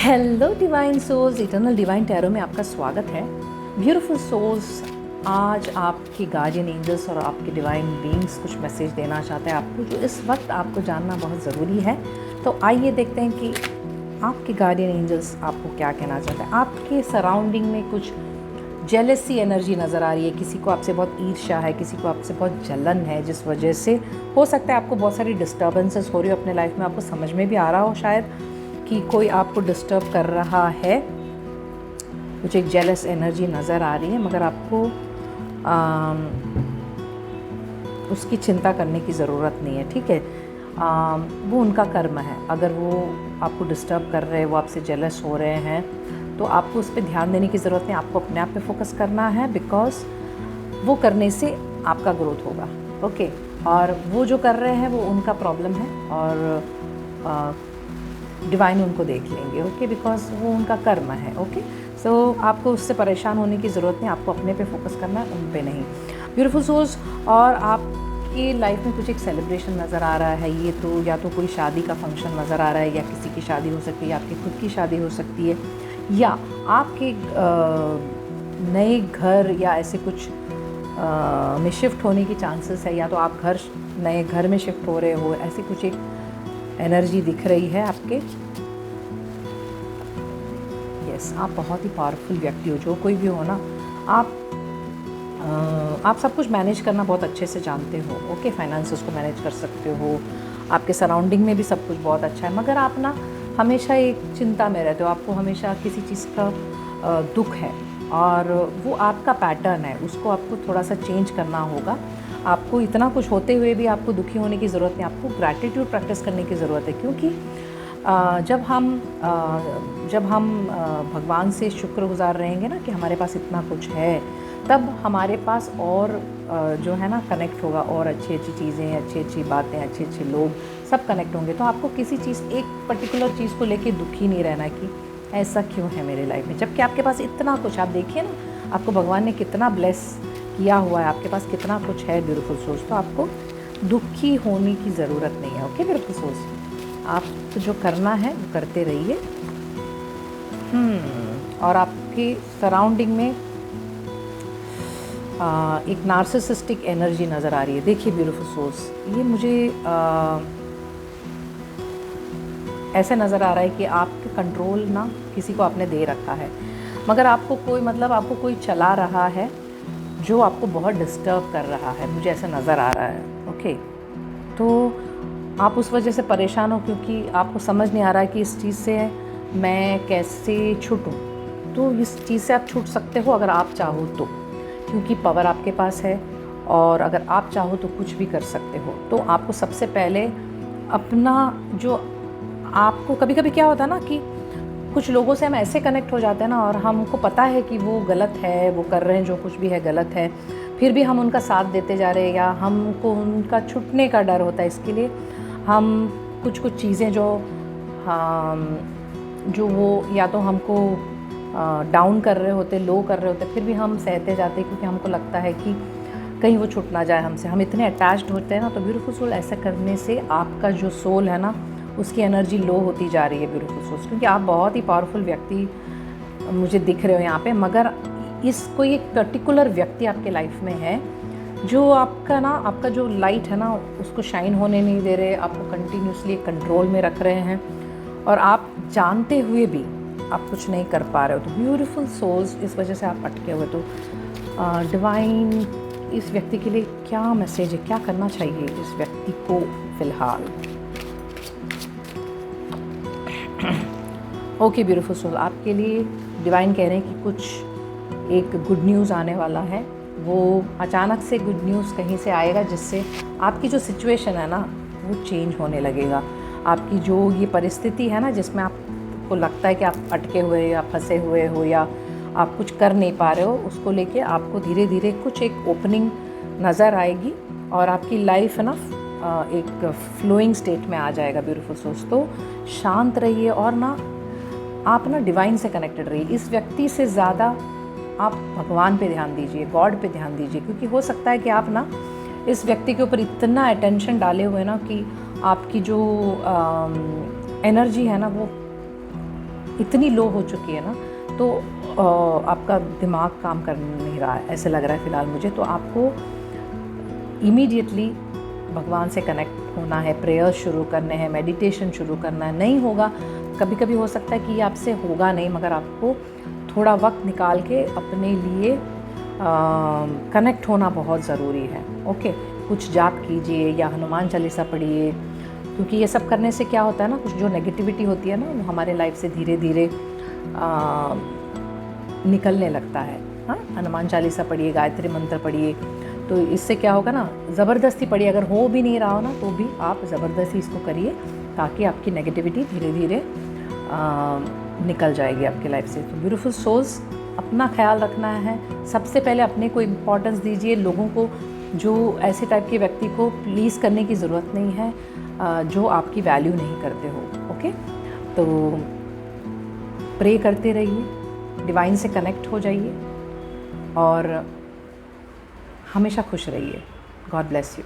Hello divine souls, eternal divine tarot में आपका स्वागत है। ब्यूटीफुल सोल्स, आज आपके गार्डियन एंजल्स और आपके डिवाइन बीइंग्स कुछ मैसेज देना चाहते हैं आपको, जो इस वक्त आपको जानना बहुत ज़रूरी है। तो आइए देखते हैं कि आपके गार्डियन एंजल्स आपको क्या कहना चाहते हैं। आपके सराउंडिंग में कुछ जेलसी एनर्जी नज़र आ रही है। किसी को आपसे बहुत ईर्ष्या है, किसी को आपसे बहुत जलन है, जिस वजह से हो सकता है आपको बहुत सारी डिस्टर्बेंसेस हो रही हो अपने लाइफ में। आपको समझ में भी आ रहा हो शायद कि कोई आपको डिस्टर्ब कर रहा है। कुछ एक जेलस एनर्जी नज़र आ रही है, मगर आपको उसकी चिंता करने की ज़रूरत नहीं है, ठीक है। वो उनका कर्म है। अगर वो आपको डिस्टर्ब कर रहे हैं, वो आपसे जेलस हो रहे हैं, तो आपको उस पर ध्यान देने की ज़रूरत नहीं। आपको अपने आप पे फोकस करना है, बिकॉज वो करने से आपका ग्रोथ होगा, ओके। और वो जो कर रहे हैं वो उनका प्रॉब्लम है, और डिवाइन उनको देख लेंगे, ओके, बिकॉज वो उनका कर्म है, ओके। सो आपको उससे परेशान होने की ज़रूरत नहीं। आपको अपने पे फोकस करना है, उन पे नहीं। ब्यूटीफुल सोल्स, और आपकी लाइफ में कुछ एक सेलिब्रेशन नज़र आ रहा है। ये तो या तो कोई शादी का फंक्शन नज़र आ रहा है, या किसी की शादी हो सकती है, या आपकी खुद की शादी हो सकती है, या आपके नए घर या ऐसे कुछ में शिफ्ट होने की चांसेस है, या तो आप नए घर में शिफ्ट हो रहे हो। ऐसी कुछ एक एनर्जी दिख रही है आपके। यस, आप बहुत ही पावरफुल व्यक्ति हो। जो कोई भी हो ना, आप सब कुछ मैनेज करना बहुत अच्छे से जानते हो, ओके। फाइनेंसेस को मैनेज कर सकते हो, आपके सराउंडिंग में भी सब कुछ बहुत अच्छा है, मगर आप ना हमेशा एक चिंता में रहते हो। आपको हमेशा किसी चीज़ का दुख है, और वो आपका पैटर्न है। उसको आपको थोड़ा सा चेंज करना होगा। आपको इतना कुछ होते हुए भी आपको दुखी होने की ज़रूरत नहीं। आपको ग्रैटिट्यूड प्रैक्टिस करने की ज़रूरत है, क्योंकि जब हम भगवान से शुक्रगुजार रहेंगे ना कि हमारे पास इतना कुछ है, तब हमारे पास और जो है ना कनेक्ट होगा, और अच्छी अच्छी चीज़ें, अच्छी अच्छी बातें, अच्छे अच्छे लोग सब कनेक्ट होंगे। तो आपको किसी चीज़, एक पर्टिकुलर चीज़ को लेके दुखी नहीं रहना कि ऐसा क्यों है मेरे लाइफ में, जबकि आपके पास इतना कुछ। आप देखिए ना, आपको भगवान ने कितना ब्लेस किया हुआ है, आपके पास कितना कुछ है। ब्यूटीफुल सोल्स, तो आपको दुखी होने की ज़रूरत नहीं है, ओके। ब्यूटीफुल सोल्स, आप जो करना है वो करते रहिए। और आपकी सराउंडिंग में एक नार्सिसिस्टिक एनर्जी नज़र आ रही है। देखिए ब्यूटीफुल सोल्स, ये मुझे ऐसे नज़र आ रहा है कि आपके कंट्रोल ना किसी को आपने दे रखा है, मगर आपको कोई चला रहा है जो आपको बहुत डिस्टर्ब कर रहा है। मुझे ऐसा नज़र आ रहा है, ओके। तो आप उस वजह से परेशान हो, क्योंकि आपको समझ नहीं आ रहा है कि इस चीज़ से मैं कैसे छूटूं। तो इस चीज़ से आप छूट सकते हो अगर आप चाहो तो, क्योंकि पावर आपके पास है, और अगर आप चाहो तो कुछ भी कर सकते हो। तो आपको सबसे पहले अपना जो, आपको कभी कभी क्या होता है ना कि कुछ लोगों से हम ऐसे कनेक्ट हो जाते हैं ना, और हमको पता है कि वो गलत है, वो कर रहे हैं जो कुछ भी है गलत है, फिर भी हम उनका साथ देते जा रहे हैं, या हमको उनका छूटने का डर होता है। इसके लिए हम कुछ चीज़ें जो वो या तो हमको डाउन कर रहे होते, लो कर रहे होते, फिर भी हम सहते जाते हैं, क्योंकि हमको लगता है कि कहीं वो छूट ना जाए हमसे। हम इतने अटैच्ड होते हैं ना। तो ब्यूटीफुल सोल, ऐसा करने से आपका जो सोल है ना, उसकी एनर्जी लो होती जा रही है। ब्यूटीफुल सोल्स, क्योंकि आप बहुत ही पावरफुल व्यक्ति मुझे दिख रहे हो यहाँ पे, मगर कोई एक पर्टिकुलर व्यक्ति आपके लाइफ में है जो आपका जो लाइट है ना, उसको शाइन होने नहीं दे रहे, आपको कंटिन्यूसली कंट्रोल में रख रहे हैं, और आप जानते हुए भी आप कुछ नहीं कर पा रहे हो। तो ब्यूटीफुल सोल्स, इस वजह से आप अटके हुए। तो डिवाइन इस व्यक्ति के लिए क्या मैसेज है, क्या करना चाहिए इस व्यक्ति को फ़िलहाल? ओके ब्यूटीफुल सोल, आपके लिए डिवाइन कह रहे हैं कि कुछ एक गुड न्यूज़ आने वाला है। वो अचानक से गुड न्यूज़ कहीं से आएगा, जिससे आपकी जो सिचुएशन है ना, वो चेंज होने लगेगा। आपकी जो ये परिस्थिति है ना, जिसमें आपको लगता है कि आप अटके हुए या फंसे हुए हो, या आप कुछ कर नहीं पा रहे हो, उसको लेके आपको धीरे धीरे कुछ एक ओपनिंग नज़र आएगी, और आपकी लाइफ है ना एक फ्लोइंग स्टेट में आ जाएगा। ब्यूटीफुल सोल्स, तो शांत रहिए, और ना आप ना डिवाइन से कनेक्टेड रहिए। इस व्यक्ति से ज़्यादा आप भगवान पे ध्यान दीजिए, गॉड पे ध्यान दीजिए, क्योंकि हो सकता है कि आप ना इस व्यक्ति के ऊपर इतना अटेंशन डाले हुए ना कि आपकी जो एनर्जी है ना, वो इतनी लो हो चुकी है ना, तो आपका दिमाग काम कर नहीं रहा है, ऐसे लग रहा है फ़िलहाल मुझे। तो आपको इमीडिएटली भगवान से कनेक्ट होना है, प्रेयर शुरू करने हैं, मेडिटेशन शुरू करना है। नहीं होगा, कभी कभी हो सकता है कि ये आपसे होगा नहीं, मगर आपको थोड़ा वक्त निकाल के अपने लिए कनेक्ट होना बहुत ज़रूरी है। ओके, कुछ जाप कीजिए या हनुमान चालीसा पढ़िए, क्योंकि ये सब करने से क्या होता है ना, कुछ जो नेगेटिविटी होती है ना, वो हमारे लाइफ से धीरे धीरे निकलने लगता है। हाँ, हनुमान चालीसा पढ़िए, गायत्री मंत्र पढ़िए, तो इससे क्या होगा ना, ज़बरदस्ती पढ़िए, अगर हो भी नहीं रहा हो ना तो भी आप ज़बरदस्ती इसको करिए, ताकि आपकी नेगेटिविटी धीरे धीरे निकल जाएगी आपकी लाइफ से। तो ब्यूटीफुल सोल्स, अपना ख्याल रखना है, सबसे पहले अपने को इम्पोर्टेंस दीजिए। लोगों को, जो ऐसे टाइप के व्यक्ति को प्लीज़ करने की ज़रूरत नहीं है जो आपकी वैल्यू नहीं करते हो। ओके, तो प्रे करते रहिए, डिवाइन से कनेक्ट हो जाइए और हमेशा खुश रहिए। God bless you.